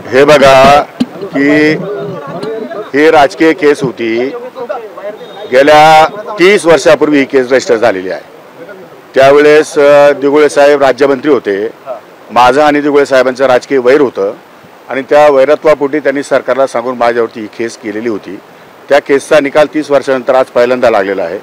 हे बघा की ही राजकीय केस होती। गेल्या 30 वर्षापूर्वी ही केस रजिस्टर झालेली आहे। त्यावेळेस दिगुळे साहेब राज्यमंत्री होते। माझा आणि दिगुळे साहेबांचं राजकीय वैर होतं आणि त्या वैरत्वापोटी त्यांनी सरकारला सांगून माझ्यावरती ही केस केलेली होती। त्या केसचा निकाल 30 वर्षानंतर आज पहिल्यांदा लागलेला आहे।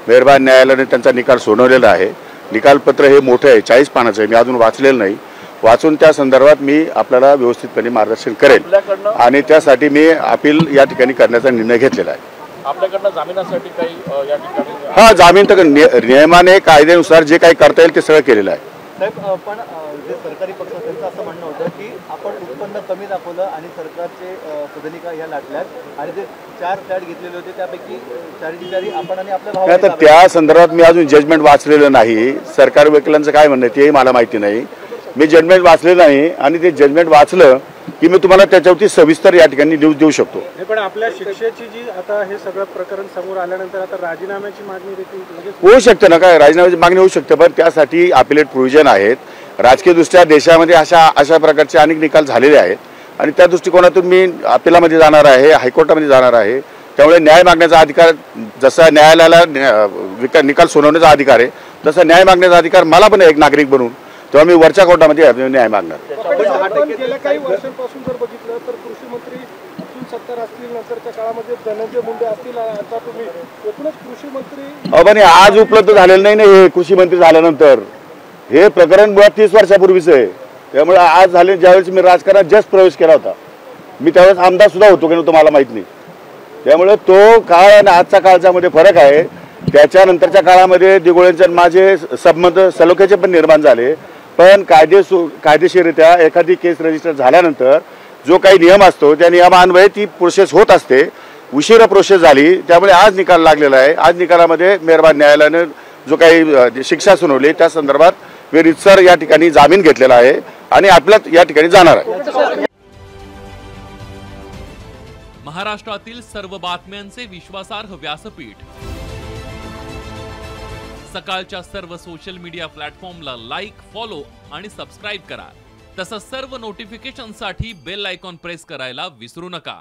मेहरबान न्यायालयाने त्यांचा निकाल सोडवलेला आहे। निकालपत्र हे मोठे आहे, 40 पानाचं आहे। मी अजून वाचलेलं नाही। वाचून त्या संदर्भात मी आपल्याला व्यवस्थितपणे मार्गदर्शन करेन आणि त्यासाठी मी अपील या ठिकाणी करण्याचा निर्णय घेतलेला आहे। आपल्याकडनं जामिनासाठी काही या ठिकाणी हा जामीन तर नियमाने कायद्यानुसार जे काही करता येईल ते सगळं केलेलं आहे। साहेब, पण जे सरकारी पक्ष त्यांचं असं म्हणणं होतं की आपण उत्पन्न कमी दाखवलं आणि सरकारचे सदनिका या लाटल्यात आणि जे 4 फ्लॅट घेतलेले होते त्यापैकी 4 आपण आणि आपल्या भावाला तर त्या संदर्भात मी अजून जजमेंट वाचलेलं नाही। सरकारी वकिलांचं काय म्हणणं तेही मला माहिती नाही। मी जजमेंट वाचलेलं नाही आणि ते जजमेंट वाचलं की मी तुम्हाला त्याच्यावरती सविस्तर या ठिकाणी न्यूज देऊ शकतो। पण आपल्या शिक्षेची जी आता हे सगळं प्रकरण समोर आल्यानंतर आता राजीनाम्याची मागणी देखील होऊ शकते ना, काय राजीनाम्याची मागणी होऊ शकते, पण त्यासाठी अपिलेट प्रोव्हिजन आहेत। राजकीय दृष्ट्या देशामध्ये अशा प्रकारचे अनेक निकाल झालेले आहेत आणि त्या दृष्टिकोनातून मी अपिलामध्ये जाणार आहे, हायकोर्टामध्ये जाणार आहे। त्यामुळे न्याय मागण्याचा अधिकार जसा न्यायालयाला निकाल सुनावण्याचा अधिकार आहे तसा न्याय मागण्याचा अधिकार मला पण एक नागरिक बनून तेव्हा मी वरच्या कोर्टामध्ये न्याय मागणार। गेल्या काही वर्षांपासून जर बघितलं तर कृषी मंत्री अब्दुल सत्तार असतील, नंतरच्या काळामध्ये धनंजय मुंडे असतील, आता तुम्ही एकूणच कृषी मंत्री पण आज उपलब्ध झालेलं नाही ना हे कृषी मंत्री झाल्यानंतर। हे प्रकरण मुळात 30 वर्षापूर्वीच आहे। त्यामुळे आज झाले ज्यावेळेस मी राजकारणात जस्ट प्रवेश केला होता, मी त्यावेळेस आमदार सुद्धा होतो की नाही तुम्हाला माहित नाही। त्यामुळे तो काळ आणि आजच्या काळाच्या मध्ये फरक आहे। त्याच्यानंतरच्या काळामध्ये दिगुळेंचे माझे संबंध सलोख्याचे पण निर्माण झाले, पण कायदेशीररित्या एखादी केस रजिस्टर झाल्यानंतर जो काही नियम असतो त्या नियमान्वये ती प्रोसेस होत असते। उशिरा प्रोसेस झाली त्यामुळे आज निकाल लागलेला आहे। आज निकालामध्ये मेहरबान न्यायालयाने जो काही शिक्षा सुनावली त्या संदर्भात मी रितसर या ठिकाणी जामीन घेतलेला आहे आणि आपल्यात या ठिकाणी जाणार आहे। महाराष्ट्रातील सर्व बातम्यांचे विश्वासार्ह व्यासपीठ सकाळच्या सर्व सोशल मीडिया प्लॅटफॉर्मला लाईक, फॉलो आणि सबस्क्राईब करा। तसंच सर्व नोटिफिकेशनसाठी बेल आयकॉन प्रेस करायला विसरू नका।